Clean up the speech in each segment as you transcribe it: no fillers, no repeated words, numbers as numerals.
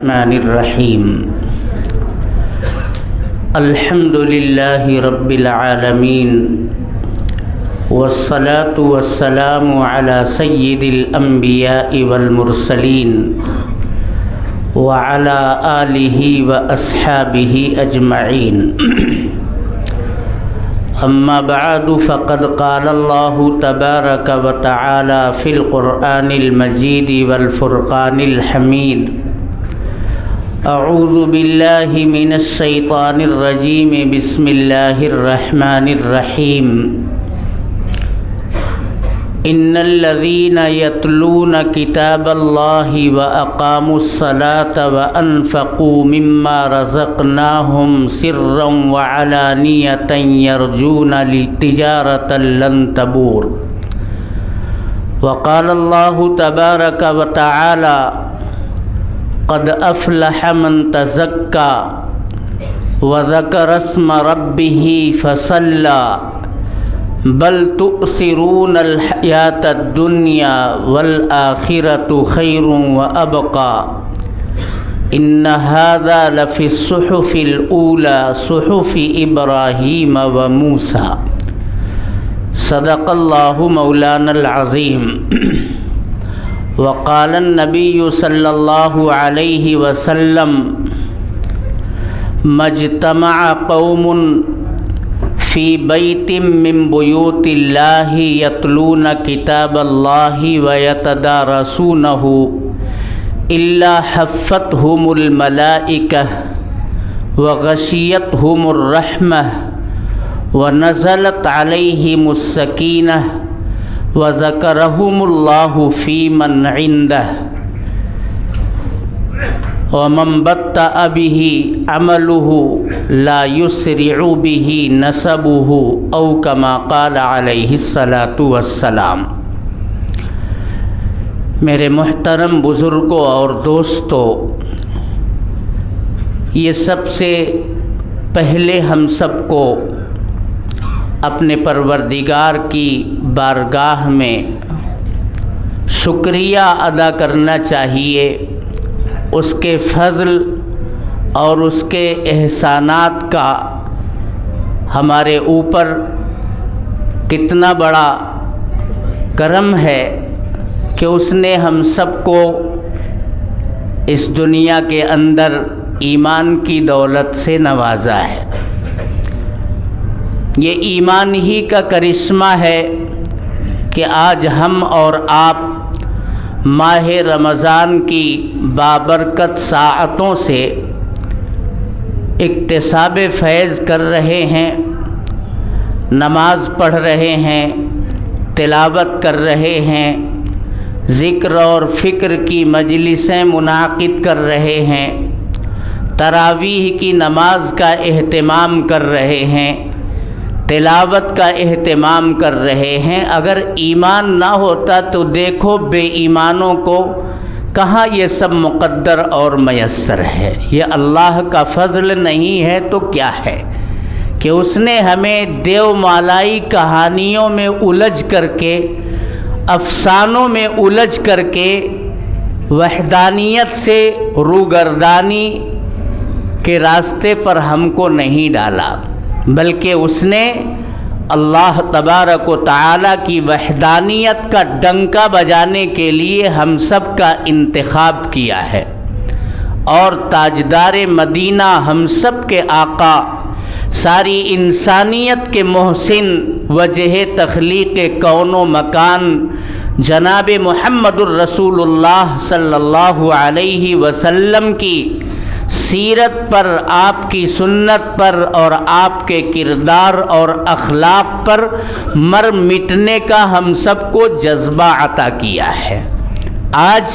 الرحمن الرحیم الحمد للہ رب العالمین والصلاة والسلام علی سید الانبیاء والمرسلین وعلی آلہ واصحابہ اجمعین اما بعد فقد قال اللہ تبارک وتعالی فی القرآن المجید والفرقان الحمید اعوذ باللہ من الشیطان الرجیم بسم اللہ الرحمن الرحیم ان الذین یتلون کتاب اللہ واقاموا الصلاة وانفقوا مما رزقناہم سرا وعلانیۃ یرجون تجارۃ لن تبور وقال اللہ تبارک وتعالی قد افلح من تزکى وذکر اسم ربہ فصلی بل تؤثرون الحیاة الدنیا والآخرة خیر وابقى ان هذا لفی الصحف الاولى صحف ابراہیم وموسیٰ صدق اللہ مولانا العظیم وقال النبی صلی اللہ علیہ وسلم مجتمع قوم فی بیت من بیوت اللہ یتلون کتاب اللہ ویتدارسونہ الا حفتہم الملائکہ وغشیتہم الرحمہ ونزلت علیہم السکینہ وذکرہم اللہ فی من عندہ ومن بطأ بہ عملہ لا یسرع بہ نسبہ او کما قال علیہ الصلاۃ والسلام۔ میرے محترم بزرگوں اور دوستوں، یہ سب سے پہلے ہم سب کو اپنے پروردگار کی بارگاہ میں شکریہ ادا کرنا چاہیے، اس کے فضل اور اس کے احسانات کا ہمارے اوپر کتنا بڑا کرم ہے کہ اس نے ہم سب کو اس دنیا کے اندر ایمان کی دولت سے نوازا ہے۔ یہ ایمان ہی کا کرشمہ ہے کہ آج ہم اور آپ ماہ رمضان کی بابرکت ساعتوں سے اکتساب فیض کر رہے ہیں، نماز پڑھ رہے ہیں، تلاوت کر رہے ہیں، ذکر اور فکر کی مجلسیں منعقد کر رہے ہیں، تراویح کی نماز کا اہتمام کر رہے ہیں، تلاوت کا اہتمام کر رہے ہیں۔ اگر ایمان نہ ہوتا تو دیکھو بے ایمانوں کو کہاں یہ سب مقدر اور میسر ہے۔ یہ اللہ کا فضل نہیں ہے تو کیا ہے کہ اس نے ہمیں دیو مالائی کہانیوں میں الجھ کر کے، افسانوں میں الجھ کر کے وحدانیت سے روگردانی کے راستے پر ہم کو نہیں ڈالا، بلکہ اس نے اللہ تبارک و تعالیٰ کی وحدانیت کا ڈنکا بجانے کے لیے ہم سب کا انتخاب کیا ہے، اور تاجدار مدینہ ہم سب کے آقا، ساری انسانیت کے محسن، وجہ تخلیق کون و مکان جناب محمد الرسول اللہ صلی اللہ علیہ وسلم کی سیرت پر، آپ کی سنت پر اور آپ کے کردار اور اخلاق پر مر مٹنے کا ہم سب کو جذبہ عطا کیا ہے۔ آج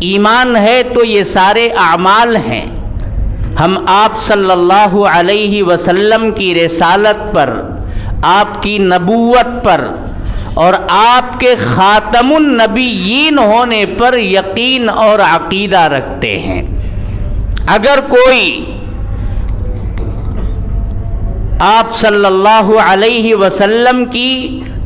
ایمان ہے تو یہ سارے اعمال ہیں۔ ہم آپ صلی اللہ علیہ وسلم کی رسالت پر، آپ کی نبوت پر اور آپ کے خاتم النبیین ہونے پر یقین اور عقیدہ رکھتے ہیں۔ اگر کوئی آپ صلی اللہ علیہ وسلم کی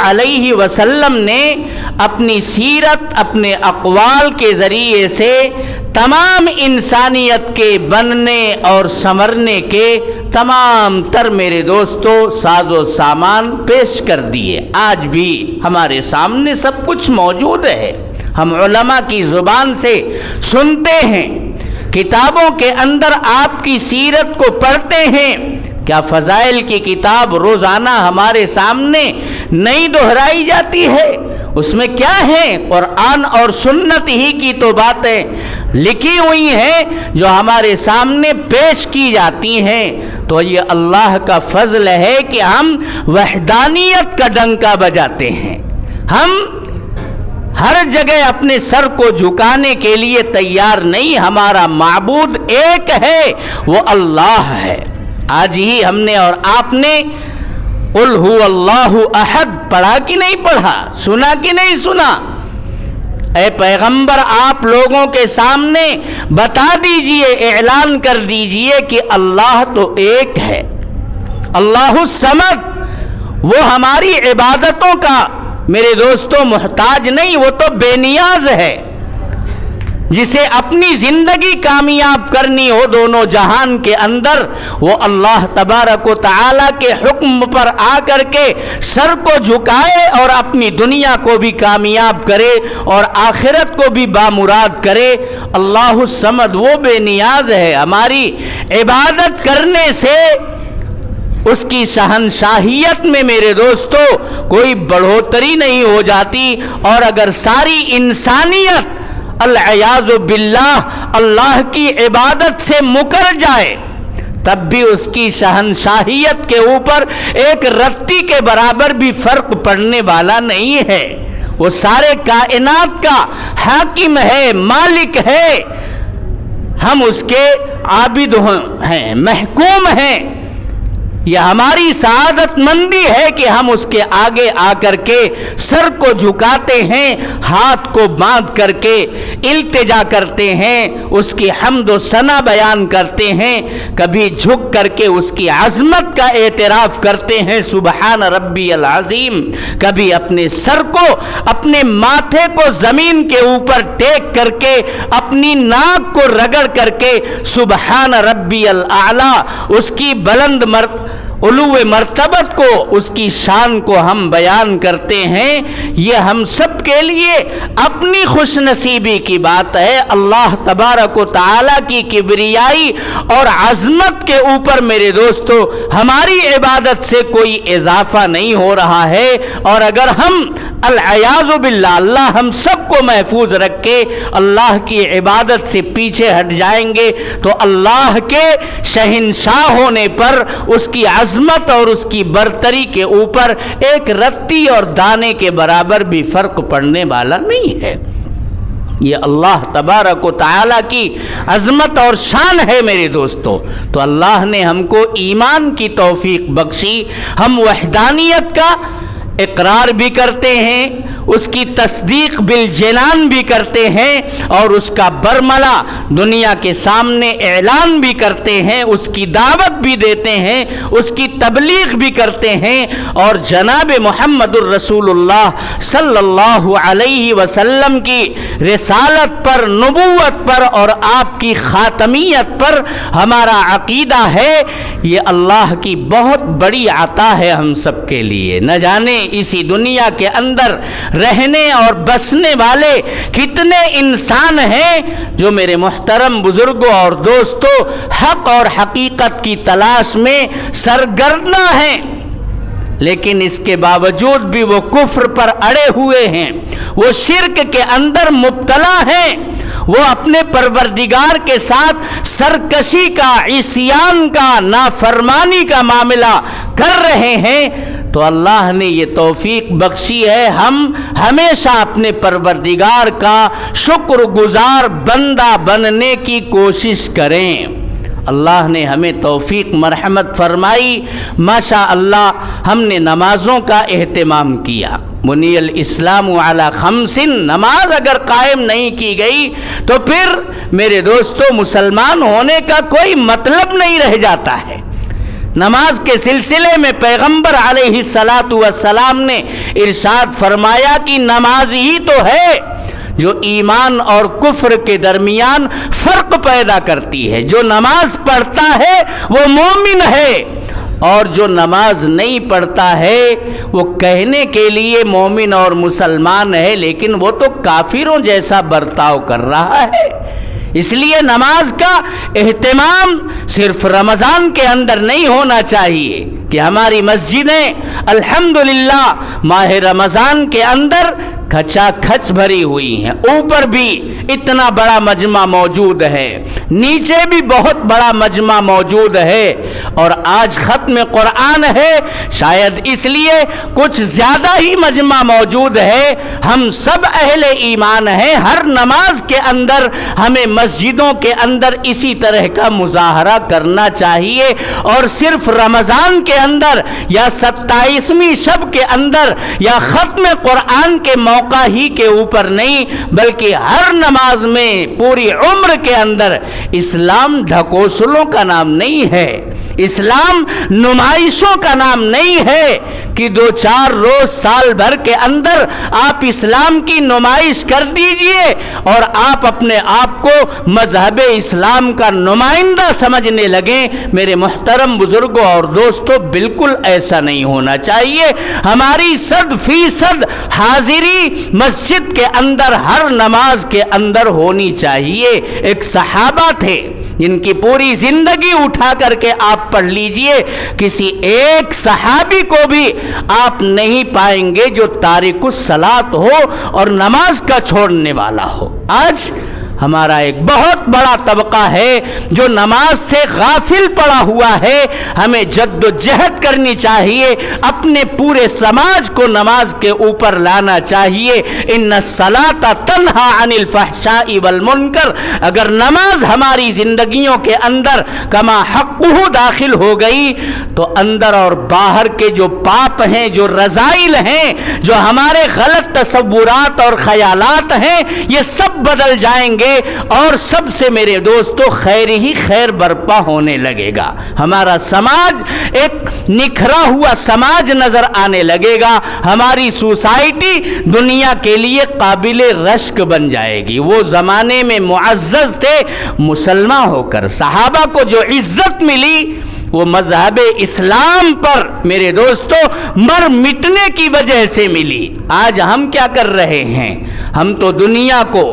علیہ وسلم نے اپنی سیرت، اپنے اقوال کے ذریعے سے تمام انسانیت کے بننے اور سنورنے کے تمام تر میرے دوستو ساز و سامان پیش کر دیے۔ آج بھی ہمارے سامنے سب کچھ موجود ہے، ہم علماء کی زبان سے سنتے ہیں، کتابوں کے اندر آپ کی سیرت کو پڑھتے ہیں۔ کیا فضائل کی کتاب روزانہ ہمارے سامنے نہیں دہرائی جاتی ہے؟ اس میں کیا ہے؟ قرآن اور سنت ہی کی تو باتیں لکھی ہوئی ہیں جو ہمارے سامنے پیش کی جاتی ہیں۔ تو یہ اللہ کا فضل ہے کہ ہم وحدانیت کا ڈنکا بجاتے ہیں، ہم ہر جگہ اپنے سر کو جھکانے کے لیے تیار نہیں۔ ہمارا معبود ایک ہے، وہ اللہ ہے۔ آج ہی ہم نے اور آپ نے قل هو اللہ احد پڑھا کہ نہیں پڑھا، سنا کہ نہیں سنا؟ اے پیغمبر آپ لوگوں کے سامنے بتا دیجئے، اعلان کر دیجئے کہ اللہ تو ایک ہے، اللہ الصمد، وہ ہماری عبادتوں کا میرے دوستوں محتاج نہیں، وہ تو بے نیاز ہے۔ جسے اپنی زندگی کامیاب کرنی ہو دونوں جہان کے اندر، وہ اللہ تبارک و تعالی کے حکم پر آ کر کے سر کو جھکائے اور اپنی دنیا کو بھی کامیاب کرے اور آخرت کو بھی بامراد کرے۔ اللہ الصمد وہ بے نیاز ہے، ہماری عبادت کرنے سے اس کی شہنشاہیت میں میرے دوستو کوئی بڑھوتری نہیں ہو جاتی، اور اگر ساری انسانیت العیاذ باللہ اللہ کی عبادت سے مکر جائے تب بھی اس کی شہنشاہیت کے اوپر ایک رتی کے برابر بھی فرق پڑنے والا نہیں ہے۔ وہ سارے کائنات کا حاکم ہے، مالک ہے، ہم اس کے عابد ہیں، محکوم ہیں۔ یہ ہماری سعادت مندی ہے کہ ہم اس کے آگے آ کر کے سر کو جھکاتے ہیں، ہاتھ کو باندھ کر کے التجا کرتے ہیں، اس کی حمد و ثنا بیان کرتے ہیں، کبھی جھک کر کے اس کی عظمت کا اعتراف کرتے ہیں سبحان ربی العظیم، کبھی اپنے سر کو، اپنے ماتھے کو زمین کے اوپر ٹیک کر کے اپنی ناک کو رگڑ کر کے سبحان ربی الاعلی، اس کی بلند علو مرتبت کو، اس کی شان کو ہم بیان کرتے ہیں۔ یہ ہم سب کے لیے اپنی خوش نصیبی کی بات ہے۔ اللہ تبارک و تعالی کی کبریائی اور عظمت کے اوپر میرے دوستو ہماری عبادت سے کوئی اضافہ نہیں ہو رہا ہے، اور اگر ہم العیاذ باللہ اللہ ہم سب کو محفوظ رکھے اللہ کی عبادت سے پیچھے ہٹ جائیں گے تو اللہ کے شہنشاہ ہونے پر، اس کی عظمت اور اس کی برتری کے اوپر ایک رتی اور دانے کے برابر بھی فرق پڑنے والا نہیں ہے۔ یہ اللہ تبارک و تعالی کی عظمت اور شان ہے میرے دوستو۔ تو اللہ نے ہم کو ایمان کی توفیق بخشی، ہم وحدانیت کا اقرار بھی کرتے ہیں، اس کی تصدیق بالجنان بھی کرتے ہیں، اور اس کا برملا دنیا کے سامنے اعلان بھی کرتے ہیں، اس کی دعوت بھی دیتے ہیں، اس کی تبلیغ بھی کرتے ہیں، اور جناب محمد الرسول اللہ صلی اللہ علیہ وسلم کی رسالت پر، نبوت پر اور آپ کی خاتمیت پر ہمارا عقیدہ ہے۔ یہ اللہ کی بہت بڑی عطا ہے ہم سب کے لیے۔ نہ جانے اسی دنیا کے اندر رہنے اور بسنے والے کتنے انسان ہیں جو میرے محترم بزرگوں اور دوستوں حق اور حقیقت کی تلاش میں سرگرداں ہیں، لیکن اس کے باوجود بھی وہ کفر پر اڑے ہوئے ہیں، وہ شرک کے اندر مبتلا ہیں، وہ اپنے پروردگار کے ساتھ سرکشی کا، عصیان کا، نافرمانی کا معاملہ کر رہے ہیں۔ تو اللہ نے یہ توفیق بخشی ہے، ہم ہمیشہ اپنے پروردگار کا شکر گزار بندہ بننے کی کوشش کریں۔ اللہ نے ہمیں توفیق مرحمت فرمائی، ماشاء اللہ ہم نے نمازوں کا اہتمام کیا۔ بنی الاسلام علی خمس، نماز اگر قائم نہیں کی گئی تو پھر میرے دوستو مسلمان ہونے کا کوئی مطلب نہیں رہ جاتا ہے۔ نماز کے سلسلے میں پیغمبر علیہ الصلاۃ والسلام نے ارشاد فرمایا کہ نماز ہی تو ہے جو ایمان اور کفر کے درمیان فرق پیدا کرتی ہے۔ جو نماز پڑھتا ہے وہ مومن ہے، اور جو نماز نہیں پڑھتا ہے وہ کہنے کے لیے مومن اور مسلمان ہے، لیکن وہ تو کافروں جیسا برتاؤ کر رہا ہے۔ اس لیے نماز کا اہتمام صرف رمضان کے اندر نہیں ہونا چاہیے کہ ہماری مسجدیں الحمدللہ ماہ رمضان کے اندر کھچا کھچ بھری ہوئی ہیں، اوپر بھی اتنا بڑا مجمع موجود ہے، نیچے بھی بہت بڑا مجمع موجود ہے، اور آج ختم قرآن ہے، شاید اس لیے کچھ زیادہ ہی مجمع موجود ہے۔ ہم سب اہل ایمان ہیں، ہر نماز کے اندر ہمیں مسجدوں کے اندر اسی طرح کا مظاہرہ کرنا چاہیے، اور صرف رمضان کے اندر یا 27ویں شب کے اندر یا ختم قرآن کے موقع ہی کے اوپر نہیں، بلکہ ہر نماز میں پوری عمر کے اندر۔ اسلام ڈھکوسلوں کا نام نہیں ہے، اسلام نمائشوں کا نام نہیں ہے کہ 2-4 روز سال بھر کے اندر آپ اسلام کی نمائش کر دیجئے اور آپ اپنے آپ کو مذہب اسلام کا نمائندہ سمجھنے لگیں۔ میرے محترم بزرگوں اور دوستوں، بالکل ایسا نہیں ہونا چاہیے۔ ہماری 100% حاضری مسجد کے اندر ہر نماز کے اندر ہونی چاہیے۔ ایک صحابہ تھے جن کی پوری زندگی اٹھا کر کے آپ پڑھ لیجئے، کسی ایک صحابی کو بھی آپ نہیں پائیں گے جو تارک الصلاۃ ہو اور نماز کا چھوڑنے والا ہو۔ آج ہمارا ایک بہت بڑا طبقہ ہے جو نماز سے غافل پڑا ہوا ہے۔ ہمیں جد و جہد کرنی چاہیے، اپنے پورے سماج کو نماز کے اوپر لانا چاہیے۔ ان الصلاۃ تنہی عن الفحشاء والمنکر، اگر نماز ہماری زندگیوں کے اندر کما حقہ داخل ہو گئی تو اندر اور باہر کے جو پاپ ہیں، جو رذائل ہیں، جو ہمارے غلط تصورات اور خیالات ہیں، یہ سب بدل جائیں گے، اور سب سے میرے دوستو خیر ہی خیر برپا ہونے لگے گا۔ ہمارا سماج ایک نکھرا ہوا سماج نظر آنے لگے گا، ہماری سوسائٹی دنیا کے لیے قابل رشک بن جائے گی۔ وہ زمانے میں معزز تھے مسلمان ہو کر، صحابہ کو جو عزت ملی وہ مذہب اسلام پر میرے دوستو مر مٹنے کی وجہ سے ملی۔ آج ہم کیا کر رہے ہیں؟ ہم تو دنیا کو،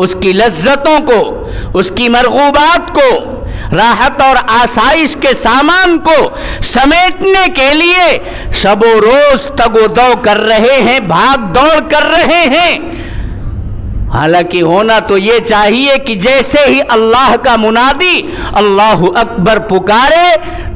اس کی لذتوں کو، اس کی مرغوبات کو، راحت اور آسائش کے سامان کو سمیٹنے کے لیے شب و روز تگ و دو کر رہے ہیں، بھاگ دوڑ کر رہے ہیں۔ حالانکہ ہونا تو یہ چاہیے کہ جیسے ہی اللہ کا منادی اللہ اکبر پکارے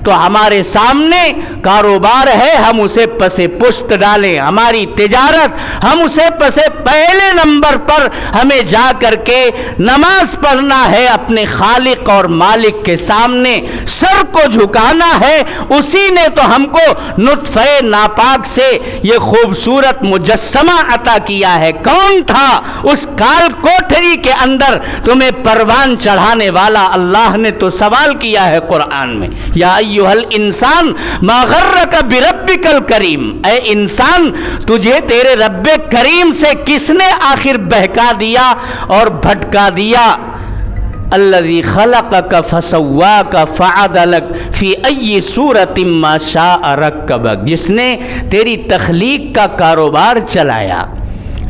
تو ہمارے سامنے کاروبار ہے، ہم اسے پس پشت ڈالیں، ہماری تجارت ہم اسے پس پہلے نمبر پر ہمیں جا کر کے نماز پڑھنا ہے، اپنے خالق اور مالک کے سامنے سر کو جھکانا ہے۔ اسی نے تو ہم کو نطفہ ناپاک سے یہ خوبصورت مجسمہ عطا کیا ہے۔ کون تھا اس کال کوٹھری کے اندر تمہیں پروان چڑھانے والا؟ اللہ نے تو سوال کیا ہے قرآن میں، یا ایھا الانسان ما غرک بربک الکریم، اے انسان تجھے تیرے رب کریم سے کس نے آخر بہکا دیا اور بھٹکا دیا؟ الذی خلقک فسواک فعدلک فی ای صورت ما شاء رکبک، جس نے تیری تخلیق کا کاروبار چلایا،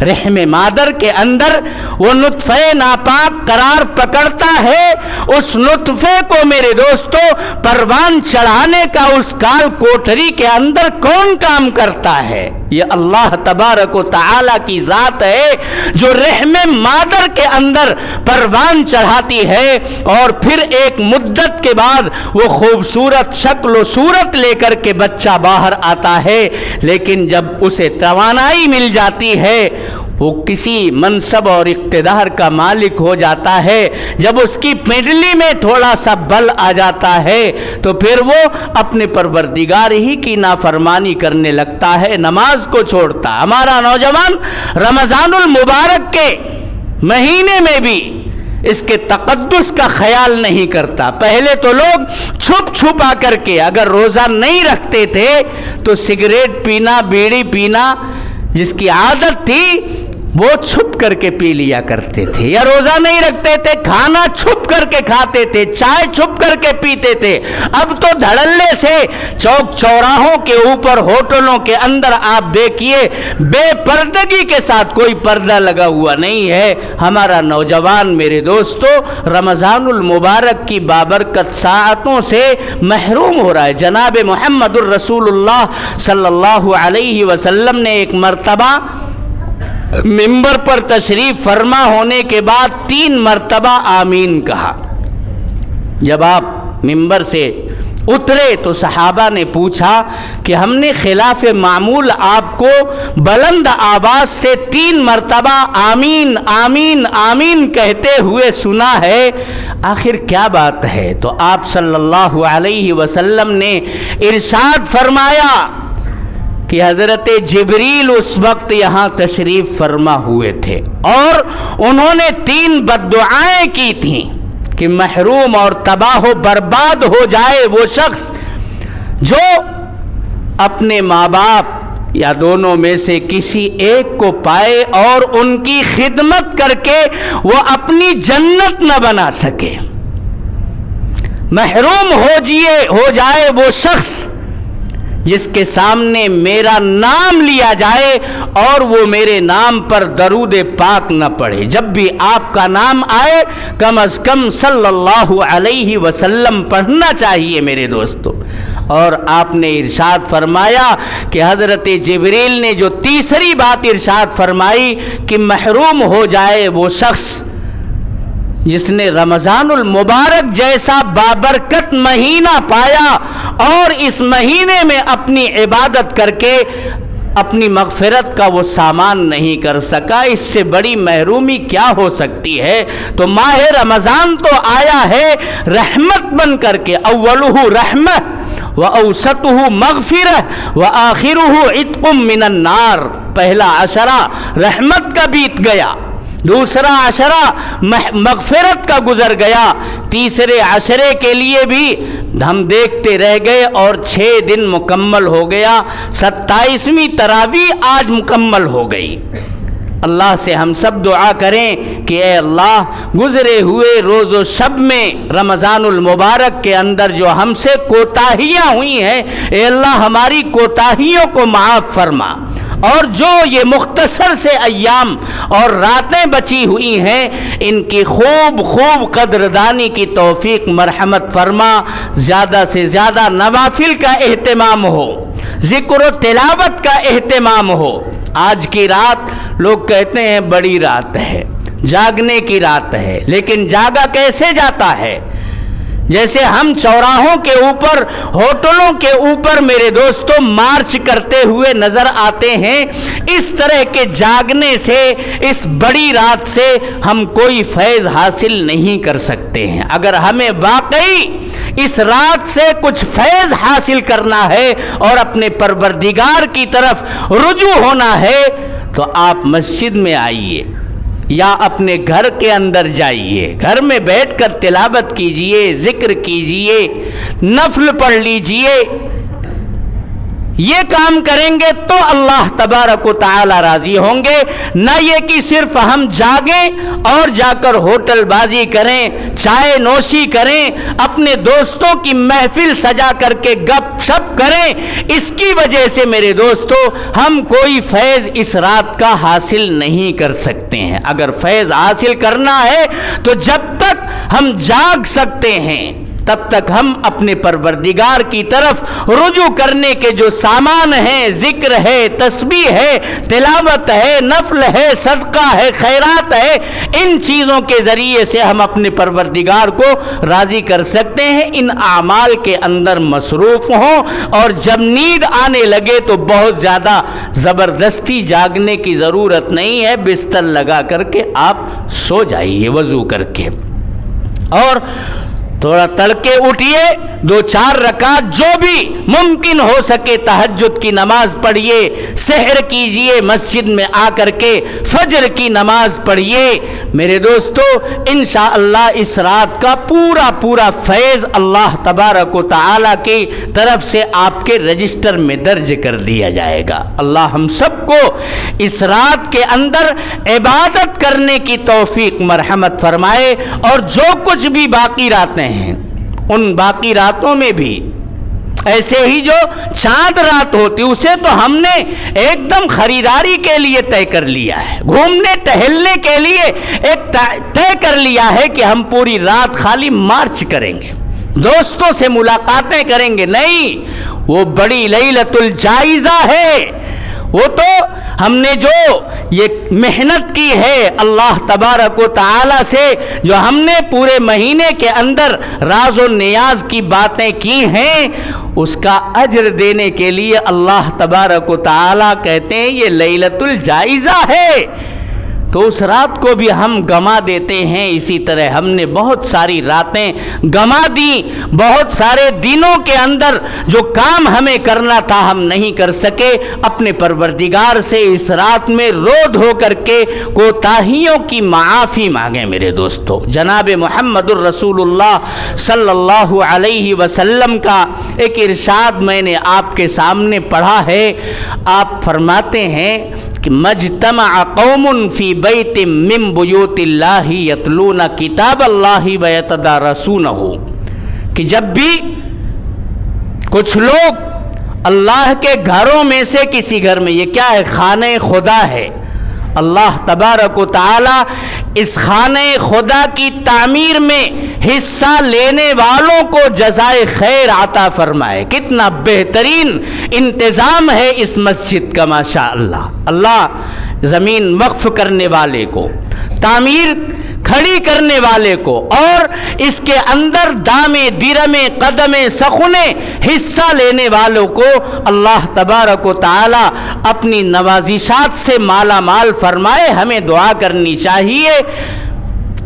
رحم مادر کے اندر وہ نطفہ ناپاک قرار پکڑتا ہے، اس نطفے کو میرے دوستو پروان چڑھانے کا اس کال کوٹری کے اندر کون کام کرتا ہے؟ یہ اللہ تبارک و تعالی کی ذات ہے جو رحم مادر کے اندر پروان چڑھاتی ہے، اور پھر ایک مدت کے بعد وہ خوبصورت شکل و صورت لے کر کے بچہ باہر آتا ہے، لیکن جب اسے توانائی مل جاتی ہے وہ کسی منصب اور اقتدار کا مالک ہو جاتا ہے، جب اس کی پنڈلی میں تھوڑا سا بل آ جاتا ہے تو پھر وہ اپنے پروردگار ہی کی نافرمانی کرنے لگتا ہے، نماز کو چھوڑتا۔ ہمارا نوجوان رمضان المبارک کے مہینے میں بھی اس کے تقدس کا خیال نہیں کرتا۔ پہلے تو لوگ چھپ چھپا کر کے اگر روزہ نہیں رکھتے تھے تو سگریٹ پینا، بیڑی پینا جس کی عادت تھی وہ چھپ کر کے پی لیا کرتے تھے، یا روزہ نہیں رکھتے تھے کھانا چھپ کر کے کھاتے تھے، چائے چھپ کر کے پیتے تھے۔ اب تو دھڑلے سے چوک چوراہوں کے اوپر، ہوٹلوں کے اندر آپ دیکھیے بے پردگی کے ساتھ، کوئی پردہ لگا ہوا نہیں ہے۔ ہمارا نوجوان میرے دوستو رمضان المبارک کی بابرکت ساعتوں سے محروم ہو رہا ہے۔ جناب محمد الرسول اللہ صلی اللہ علیہ وسلم نے ایک مرتبہ منبر پر تشریف فرما ہونے کے بعد 3 مرتبہ آمین کہا۔ جب آپ منبر سے اترے تو صحابہ نے پوچھا کہ ہم نے خلاف معمول آپ کو بلند آواز سے 3 مرتبہ آمین آمین آمین کہتے ہوئے سنا ہے، آخر کیا بات ہے؟ تو آپ صلی اللہ علیہ وسلم نے ارشاد فرمایا کہ حضرت جبریل اس وقت یہاں تشریف فرما ہوئے تھے اور انہوں نے 3 بددعائیں کی تھیں کہ محروم اور تباہ و برباد ہو جائے وہ شخص جو اپنے ماں باپ یا دونوں میں سے کسی ایک کو پائے اور ان کی خدمت کر کے وہ اپنی جنت نہ بنا سکے۔ محروم ہو جائے وہ شخص جس کے سامنے میرا نام لیا جائے اور وہ میرے نام پر درود پاک نہ پڑھے۔ جب بھی آپ کا نام آئے کم از کم صلی اللہ علیہ وسلم پڑھنا چاہیے میرے دوستو۔ اور آپ نے ارشاد فرمایا کہ حضرت جبریل نے جو تیسری بات ارشاد فرمائی کہ محروم ہو جائے وہ شخص جس نے رمضان المبارک جیسا بابرکت مہینہ پایا اور اس مہینے میں اپنی عبادت کر کے اپنی مغفرت کا وہ سامان نہیں کر سکا، اس سے بڑی محرومی کیا ہو سکتی ہے؟ تو ماہ رمضان تو آیا ہے رحمت بن کر کے، اولہ رحمت وَأَوْسَطُهُ مَغْفِرَةٌ وَآخِرُهُ عِتْقٌ مِّنَ النَّارِ۔ پہلا عشرہ رحمت کا بیت گیا، دوسرا عشرہ مغفرت کا گزر گیا، تیسرے عشرے کے لیے بھی ہم دیکھتے رہ گئے اور 6 دن مکمل ہو گیا، 27ویں تراویح آج مکمل ہو گئی۔ اللہ سے ہم سب دعا کریں کہ اے اللہ گزرے ہوئے روز و شب میں رمضان المبارک کے اندر جو ہم سے کوتاہیاں ہوئی ہیں، اے اللہ ہماری کوتاہیوں کو معاف فرما، اور جو یہ مختصر سے ایام اور راتیں بچی ہوئی ہیں ان کی خوب خوب قدردانی کی توفیق مرحمت فرما۔ زیادہ سے زیادہ نوافل کا اہتمام ہو، ذکر و تلاوت کا اہتمام ہو۔ آج کی رات لوگ کہتے ہیں بڑی رات ہے، جاگنے کی رات ہے، لیکن جاگا کیسے جاتا ہے؟ جیسے ہم چوراہوں کے اوپر، ہوٹلوں کے اوپر میرے دوستوں مارچ کرتے ہوئے نظر آتے ہیں، اس طرح کے جاگنے سے، اس بڑی رات سے ہم کوئی فیض حاصل نہیں کر سکتے ہیں۔ اگر ہمیں واقعی اس رات سے کچھ فیض حاصل کرنا ہے اور اپنے پروردگار کی طرف رجوع ہونا ہے تو آپ مسجد میں آئیے یا اپنے گھر کے اندر جائیے، گھر میں بیٹھ کر تلاوت کیجئے، ذکر کیجئے، نفل پڑھ لیجئے۔ یہ کام کریں گے تو اللہ تبارک و تعالی راضی ہوں گے، نہ یہ کہ صرف ہم جاگیں اور جا کر ہوٹل بازی کریں، چائے نوشی کریں، اپنے دوستوں کی محفل سجا کر کے گپ شپ کریں۔ اس کی وجہ سے میرے دوستو ہم کوئی فیض اس رات کا حاصل نہیں کر سکتے ہیں۔ اگر فیض حاصل کرنا ہے تو جب تک ہم جاگ سکتے ہیں تب تک ہم اپنے پروردگار کی طرف رجوع کرنے کے جو سامان ہیں، ذکر ہے، تسبیح ہے، تلاوت ہے، نفل ہے، صدقہ ہے، خیرات ہے، ان چیزوں کے ذریعے سے ہم اپنے پروردگار کو راضی کر سکتے ہیں۔ ان اعمال کے اندر مصروف ہوں، اور جب نیند آنے لگے تو بہت زیادہ زبردستی جاگنے کی ضرورت نہیں ہے، بستر لگا کر کے آپ سو جائیے وضو کر کے، اور تھوڑا تڑکے اٹھیے، 2-4 رکعت جو بھی ممکن ہو سکے تہجد کی نماز پڑھیے، سحر کیجئے، مسجد میں آ کر کے فجر کی نماز پڑھیے۔ میرے دوستو انشاءاللہ اس رات کا پورا فیض اللہ تبارک و تعالی کی طرف سے آپ کے رجسٹر میں درج کر دیا جائے گا۔ اللہ ہم سب کو اس رات کے اندر عبادت کرنے کی توفیق مرحمت فرمائے، اور جو کچھ بھی باقی راتیں ہیں ان باقی راتوں میں بھی ایسے ہی جو چاند رات ہوتی اسے تو ہم نے ایک دم خریداری کے لیے طے کر لیا ہے، گھومنے ٹہلنے کے لیے ایک طے کر لیا ہے کہ ہم پوری رات خالی مارچ کریں گے، دوستوں سے ملاقاتیں کریں گے۔ نہیں، وہ بڑی لیلۃ الجائزہ ہے، وہ تو ہم نے جو یہ محنت کی ہے اللہ تبارک و تعالی سے، جو ہم نے پورے مہینے کے اندر راز و نیاز کی باتیں کی ہیں، اس کا اجر دینے کے لیے اللہ تبارک و تعالی کہتے ہیں یہ لیلۃ الجائزہ ہے۔ تو اس رات کو بھی ہم گما دیتے ہیں۔ اسی طرح ہم نے بہت ساری راتیں گما دی، بہت سارے دنوں کے اندر جو کام ہمیں کرنا تھا ہم نہیں کر سکے۔ اپنے پروردگار سے اس رات میں رو دھو کر کے کوتاہیوں کی معافی مانگیں میرے دوستو۔ جناب محمد الرسول اللہ صلی اللہ علیہ وسلم کا ایک ارشاد میں نے آپ کے سامنے پڑھا ہے۔ آپ فرماتے ہیں کہ مجتمع قوم فی بیت من بیوت اللہ یتلون کتاب اللہ ویتدارسونہ، کہ جب بھی کچھ لوگ اللہ کے گھروں میں سے کسی گھر میں، یہ کیا ہے؟ خانہ خدا ہے۔ اللہ تبارک و تعالی اس خانہ خدا کی تعمیر میں حصہ لینے والوں کو جزائے خیر عطا فرمائے۔ کتنا بہترین انتظام ہے اس مسجد کا، ماشاءاللہ۔ اللہ زمین وقف کرنے والے کو، تعمیر کھڑی کرنے والے کو، اور اس کے اندر دامے درمے قدمے سخنے حصہ لینے والوں کو اللہ تبارک و تعالی اپنی نوازشات سے مالا مال فرمائے۔ ہمیں دعا کرنی چاہیے۔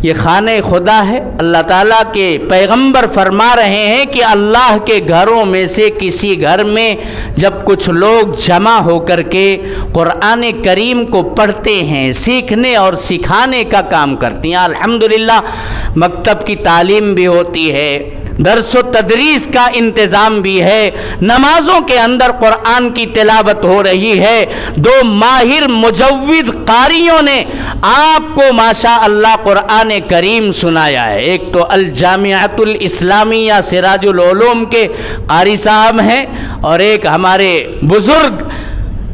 یہ خانہ خدا ہے۔ اللہ تعالیٰ کے پیغمبر فرما رہے ہیں کہ اللہ کے گھروں میں سے کسی گھر میں جب کچھ لوگ جمع ہو کر کے قرآن کریم کو پڑھتے ہیں، سیکھنے اور سکھانے کا کام کرتے ہیں، الحمدللہ مکتب کی تعلیم بھی ہوتی ہے، درس و تدریس کا انتظام بھی ہے، نمازوں کے اندر قرآن کی تلاوت ہو رہی ہے، 2 ماہر مجود قاریوں نے آپ کو ماشاء اللہ قرآن کریم سنایا ہے۔ ایک تو الجامعۃ الاسلامیہ سراج العلوم کے قاری صاحب ہیں، اور ایک ہمارے بزرگ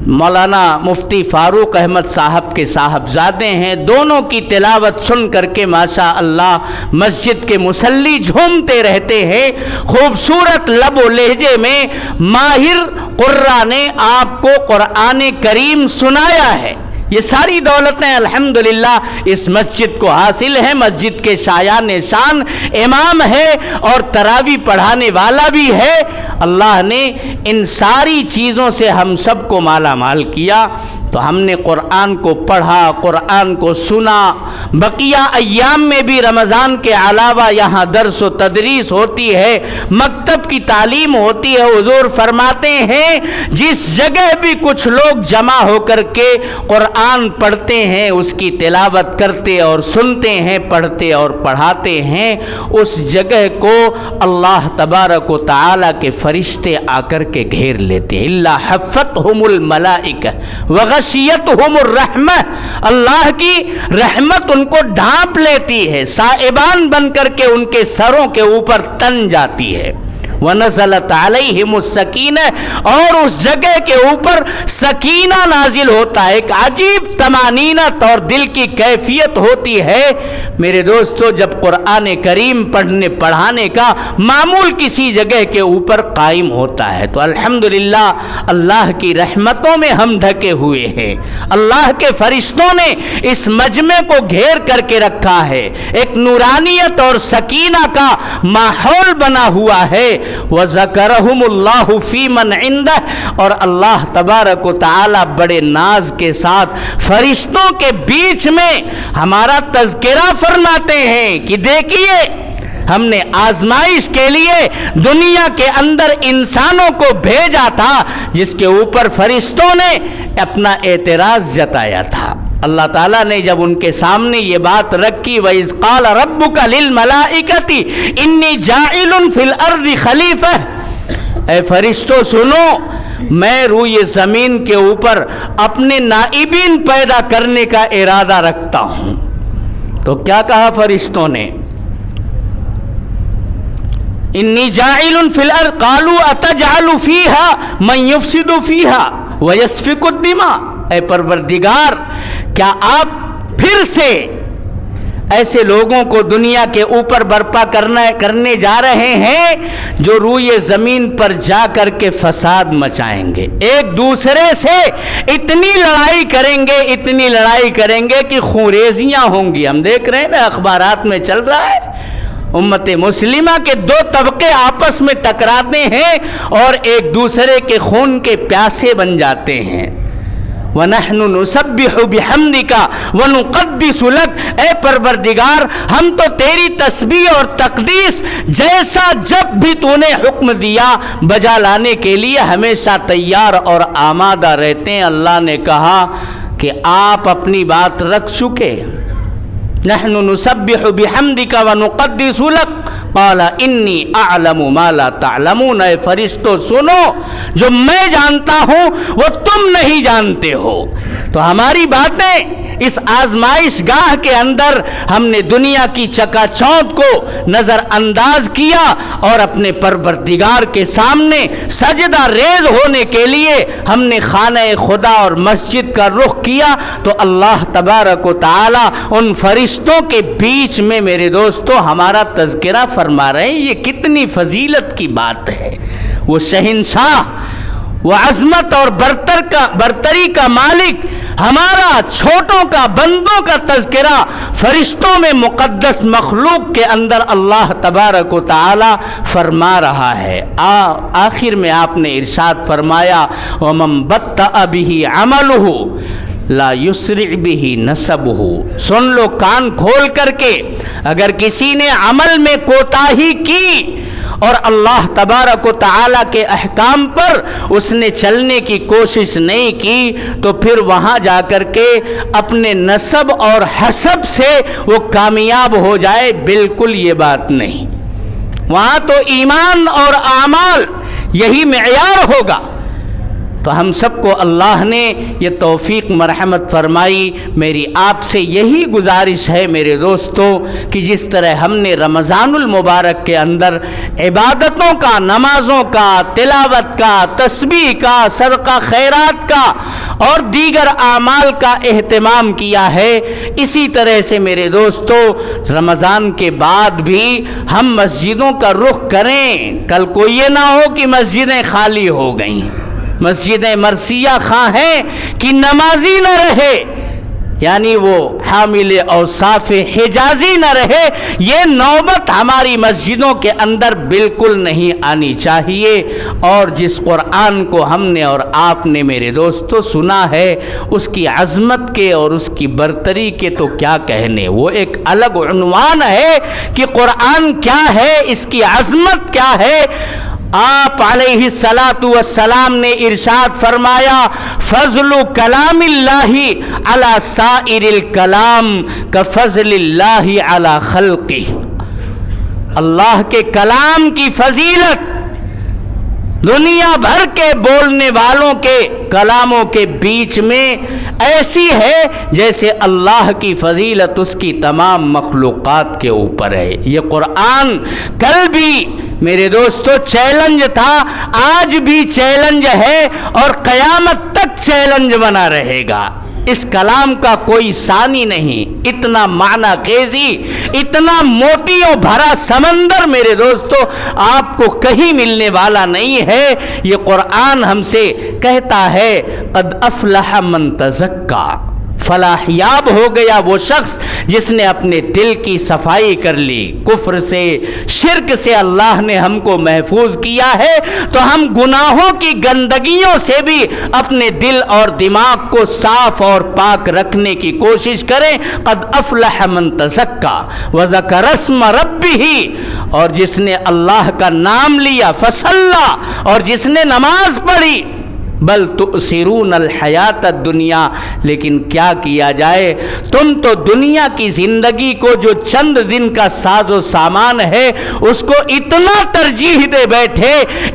مولانا مفتی فاروق احمد صاحب کے صاحبزادے ہیں۔ دونوں کی تلاوت سن کر کے ماشاء اللہ مسجد کے مصلی جھومتے رہتے ہیں۔ خوبصورت لب و لہجے میں ماہر قراء نے آپ کو قرآن کریم سنایا ہے۔ یہ ساری دولتیں الحمدللہ اس مسجد کو حاصل ہیں۔ مسجد کے شایان شان امام ہے اور تراویح پڑھانے والا بھی ہے۔ اللہ نے ان ساری چیزوں سے ہم سب کو مالا مال کیا، تو ہم نے قرآن کو پڑھا، قرآن کو سنا۔ بقیہ ایام میں بھی رمضان کے علاوہ یہاں درس و تدریس ہوتی ہے، مکتب کی تعلیم ہوتی ہے۔ حضور فرماتے ہیں جس جگہ بھی کچھ لوگ جمع ہو کر کے قرآن پڑھتے ہیں، اس کی تلاوت کرتے اور سنتے ہیں، پڑھتے اور پڑھاتے ہیں، اس جگہ کو اللہ تبارک و تعالی کے فرشتے آ کر کے گھیر لیتے ہیں۔ الا حفتہم الملائکہ وغشیتہم الرحمہ، اللہ کی رحمت ان کو ڈھانپ لیتی ہے، سائبان بن کر کے ان کے سروں کے اوپر تن جاتی ہے۔ وَنَزَلَتْ عَلَيْهِمُ السَّكِينَةُ، اور اس جگہ کے اوپر سکینہ نازل ہوتا ہے، ایک عجیب طمانینت اور دل کی کیفیت ہوتی ہے۔ میرے دوستو جب قرآن کریم پڑھنے پڑھانے کا معمول کسی جگہ کے اوپر قائم ہوتا ہے تو الحمدللہ اللہ کی رحمتوں میں ہم ڈھکے ہوئے ہیں۔ اللہ کے فرشتوں نے اس مجمع کو گھیر کر کے رکھا ہے، ایک نورانیت اور سکینہ کا ماحول بنا ہوا ہے۔ وَذَكَرَهُمُ اللَّهُ فِي مَنْ عِنْدَهُ، اور اللہ تبارک و تعالی بڑے ناز کے ساتھ فرشتوں کے بیچ میں ہمارا تذکرہ فرماتے ہیں کہ دیکھیے ہم نے آزمائش کے لیے دنیا کے اندر انسانوں کو بھیجا تھا جس کے اوپر فرشتوں نے اپنا اعتراض جتایا تھا۔ اللہ تعالیٰ نے جب ان کے سامنے یہ بات رکھی وَإِذْ قَالَ رَبُّكَ لِلْمَلَائِكَةِ إِنِّي جَاعِلٌ فِي الْأَرْضِ خَلِيفَةً، اے فرشتوں سنو، میں روئے زمین کے اوپر اپنے نائبین پیدا کرنے کا ارادہ رکھتا ہوں۔ تو کیا کہا فرشتوں نے؟ انی جاعل فی الارض قالوا اتجعل فیہا من یفسد فیہا ویسفک الدماء، اے پروردگار کیا آپ پھر سے ایسے لوگوں کو دنیا کے اوپر برپا کرنے جا رہے ہیں جو روئے زمین پر جا کر کے فساد مچائیں گے، ایک دوسرے سے اتنی لڑائی کریں گے کہ خونریزیاں ہوں گی۔ ہم دیکھ رہے ہیں نا، اخبارات میں چل رہا ہے، امت مسلمہ کے دو طبقے آپس میں ٹکراتے ہیں اور ایک دوسرے کے خون کے پیاسے بن جاتے ہیں۔ وَنَحْنُ نُسَبِّحُ بِحَمْدِكَ وَنُقَدِّسُ لَكَ، اے پروردگار ہم تو تیری تسبیح اور تقدیس جیسا جب بھی تو نے حکم دیا بجا لانے کے لیے ہمیشہ تیار اور آمادہ رہتے ہیں۔ اللہ نے کہا کہ آپ اپنی بات رکھ چکے، نحن نسبح بحمدک ونقدس لک، قال انی اعلم ما لا تعلمون، اے فرشتوں سنو، جو میں جانتا ہوں وہ تم نہیں جانتے ہو۔ تو ہماری باتیں اس آزمائش گاہ کے اندر ہم نے دنیا کی چکا چوند کو نظر انداز کیا اور اپنے پروردگار کے سامنے سجدہ ریز ہونے کے لیے ہم نے خانہ خدا اور مسجد کا رخ کیا، تو اللہ تبارک و تعالی ان فرشتوں کے بیچ میں میرے دوستو ہمارا تذکرہ فرما رہے ہیں۔ یہ کتنی فضیلت کی بات ہے۔ وہ شہنشاہ، وہ عظمت اور برتری کا مالک، ہمارا چھوٹوں کا بندوں کا تذکرہ فرشتوں میں مقدس مخلوق کے اندر اللہ تبارک و تعالی فرما رہا ہے۔ آخر میں آپ نے ارشاد فرمایا وَمَن بَطَّأَ بِهِ عَمَلُهُ لا یسرع به نسبه، سن لو کان کھول کر کے، اگر کسی نے عمل میں کوتاہی کی اور اللہ تبارک و تعالیٰ کے احکام پر اس نے چلنے کی کوشش نہیں کی تو پھر وہاں جا کر کے اپنے نسب اور حسب سے وہ کامیاب ہو جائے، بالکل یہ بات نہیں۔ وہاں تو ایمان اور اعمال یہی معیار ہوگا۔ تو ہم سب کو اللہ نے یہ توفیق مرحمت فرمائی۔ میری آپ سے یہی گزارش ہے میرے دوستو کہ جس طرح ہم نے رمضان المبارک کے اندر عبادتوں کا، نمازوں کا، تلاوت کا، تسبیح کا، صدقہ خیرات کا اور دیگر اعمال کا اہتمام کیا ہے، اسی طرح سے میرے دوستو رمضان کے بعد بھی ہم مسجدوں کا رخ کریں۔ کل کو یہ نہ ہو کہ مسجدیں خالی ہو گئیں، مسجدیں مرثیہ خواہ ہیں کہ نمازی نہ رہے، یعنی وہ حامل اوصاف حجازی نہ رہے، یہ نوبت ہماری مسجدوں کے اندر بالکل نہیں آنی چاہیے۔ اور جس قرآن کو ہم نے اور آپ نے میرے دوستو سنا ہے، اس کی عظمت کے اور اس کی برتری کے تو کیا کہنے، وہ ایک الگ عنوان ہے کہ قرآن کیا ہے، اس کی عظمت کیا ہے۔ آپ علیہ الصلاۃ والسلام نے ارشاد فرمایا فضل کلام اللہ علی سائر الکلام کفضل اللہ علی خلقہ، اللہ کے کلام کی فضیلت دنیا بھر کے بولنے والوں کے کلاموں کے بیچ میں ایسی ہے جیسے اللہ کی فضیلت اس کی تمام مخلوقات کے اوپر ہے۔ یہ قرآن کل بھی میرے دوستو چیلنج تھا، آج بھی چیلنج ہے اور قیامت تک چیلنج بنا رہے گا۔ اس کلام کا کوئی ثانی نہیں، اتنا معنی خیزی، اتنا موتیوں بھرا سمندر میرے دوستو آپ کو کہیں ملنے والا نہیں ہے۔ یہ قرآن ہم سے کہتا ہے قد افلح من تزکا، فلاح یاب ہو گیا وہ شخص جس نے اپنے دل کی صفائی کر لی. کفر سے، شرک سے اللہ نے ہم کو محفوظ کیا ہے، تو ہم گناہوں کی گندگیوں سے بھی اپنے دل اور دماغ کو صاف اور پاک رکھنے کی کوشش کریں. قد افلح من تزکا وذکر اسم ربہ، اور جس نے اللہ کا نام لیا، فصلی، اور جس نے نماز پڑھی. بل تؤثرون الحیات الدنیا، لیکن کیا کیا جائے، تم تو دنیا کی زندگی کو جو چند دن کا ساز و سامان ہے اس کو اتنا ترجیح دے بیٹھے،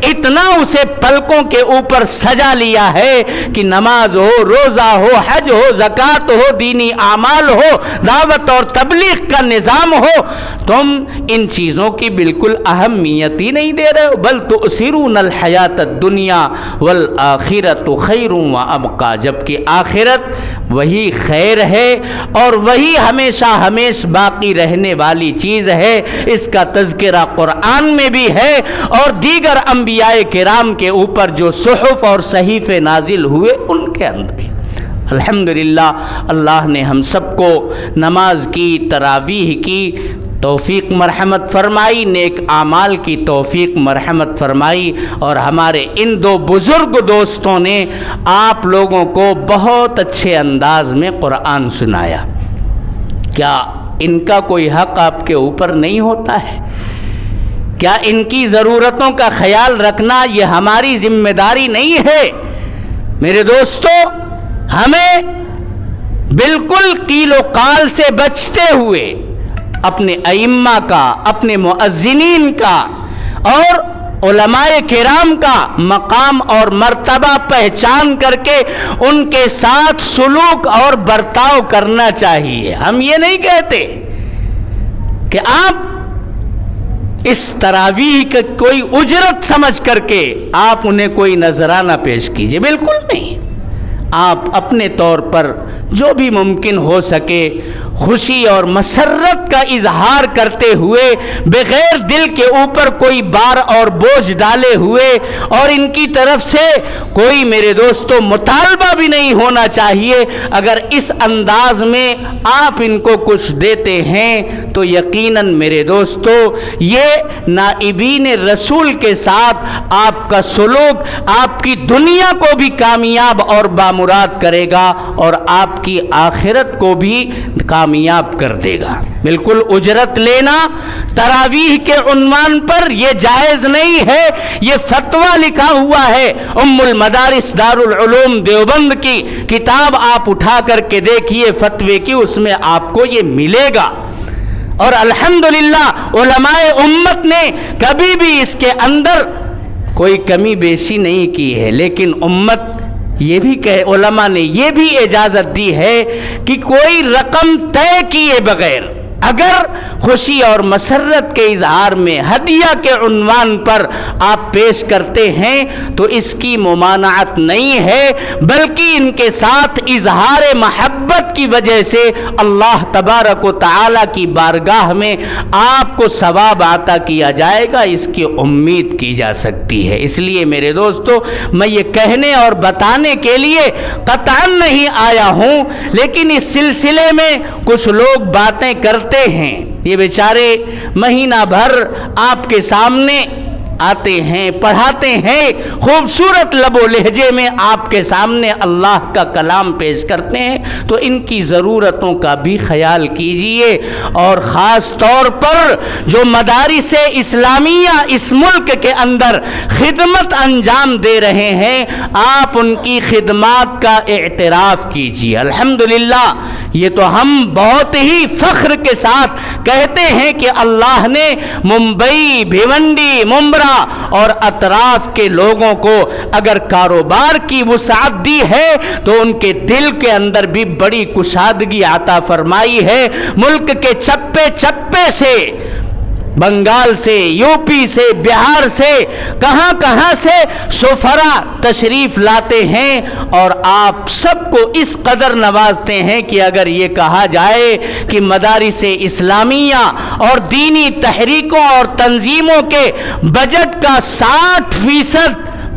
اتنا اسے پلکوں کے اوپر سجا لیا ہے کہ نماز ہو، روزہ ہو، حج ہو، زکوٰۃ ہو، دینی اعمال ہو، دعوت اور تبلیغ کا نظام ہو، تم ان چیزوں کی بالکل اہمیت ہی نہیں دے رہے ہو. بل تؤثرون الحیات الدنیا والآخرۃ خیر و ابقا، جبکہ آخرت وہی خیر ہے اور وہی ہمیشہ ہمیش باقی رہنے والی چیز ہے. اس کا تذکرہ قرآن میں بھی ہے اور دیگر انبیاء کرام کے اوپر جو صحف اور صحیفے نازل ہوئے ان کے اندر بھی. الحمدللہ اللہ نے ہم سب کو نماز کی، تراویح کی توفیق مرحمت فرمائی، نیک اعمال کی توفیق مرحمت فرمائی، اور ہمارے ان دو بزرگ دوستوں نے آپ لوگوں کو بہت اچھے انداز میں قرآن سنایا. کیا ان کا کوئی حق آپ کے اوپر نہیں ہوتا ہے؟ کیا ان کی ضرورتوں کا خیال رکھنا یہ ہماری ذمہ داری نہیں ہے؟ میرے دوستو، ہمیں بالکل قیل و قال سے بچتے ہوئے اپنے ائمہ کا، اپنے مؤذنین کا اور علماء کرام کا مقام اور مرتبہ پہچان کر کے ان کے ساتھ سلوک اور برتاؤ کرنا چاہیے. ہم یہ نہیں کہتے کہ آپ اس تراویح کا کوئی اجرت سمجھ کر کے آپ انہیں کوئی نذرانہ پیش کیجئے، بالکل نہیں. آپ اپنے طور پر جو بھی ممکن ہو سکے خوشی اور مسرت کا اظہار کرتے ہوئے، بغیر دل کے اوپر کوئی بار اور بوجھ ڈالے ہوئے، اور ان کی طرف سے کوئی میرے دوستو مطالبہ بھی نہیں ہونا چاہیے. اگر اس انداز میں آپ ان کو کچھ دیتے ہیں تو یقیناً میرے دوستو یہ نائبین رسول کے ساتھ آپ کا سلوک آپ کی دنیا کو بھی کامیاب اور بامراد کرے گا اور آپ کی آخرت کو بھی کامیاب کر دے گا. بالکل اجرت لینا تراویح کے عنوان پر یہ جائز نہیں ہے. یہ فتویٰ لکھا ہوا ہے ام المدارس دارالعلوم دیوبند کی کتاب آپ اٹھا کر کے دیکھیے فتوے کی، اس میں آپ کو یہ ملے گا. اور الحمدللہ علماء امت نے کبھی بھی اس کے اندر کوئی کمی بیشی نہیں کی ہے، لیکن امت یہ بھی علماء نے یہ بھی اجازت دی ہے کہ کوئی رقم طے کیے بغیر اگر خوشی اور مسرت کے اظہار میں ہدیہ کے عنوان پر آپ پیش کرتے ہیں تو اس کی ممانعت نہیں ہے، بلکہ ان کے ساتھ اظہار محبت کی وجہ سے اللہ تبارک و تعالی کی بارگاہ میں آپ کو ثواب عطا کیا جائے گا، اس کی امید کی جا سکتی ہے. اس لیے میرے دوستو میں یہ کہنے اور بتانے کے لیے قطعاً نہیں آیا ہوں، لیکن اس سلسلے میں کچھ لوگ باتیں کرتے ہیں. یہ بیچارے مہینہ بھر آپ کے سامنے آتے ہیں، پڑھاتے ہیں، خوبصورت لب و لہجے میں آپ کے سامنے اللہ کا کلام پیش کرتے ہیں، تو ان کی ضرورتوں کا بھی خیال کیجئے. اور خاص طور پر جو مدارس اسلامیہ اس ملک کے اندر خدمت انجام دے رہے ہیں، آپ ان کی خدمات کا اعتراف کیجئے. الحمدللہ یہ تو ہم بہت ہی فخر کے ساتھ کہتے ہیں کہ اللہ نے ممبئی، بھیونڈی، ممبرا اور اطراف کے لوگوں کو اگر کاروبار کی وسعت دی ہے تو ان کے دل کے اندر بھی بڑی کشادگی عطا فرمائی ہے. ملک کے چپے چپے سے، بنگال سے، یو پی سے، بہار سے، کہاں کہاں سے سفراء تشریف لاتے ہیں اور آپ سب کو اس قدر نوازتے ہیں کہ اگر یہ کہا جائے کہ مدارس اسلامیہ اور دینی تحریکوں اور تنظیموں کے بجٹ کا 60%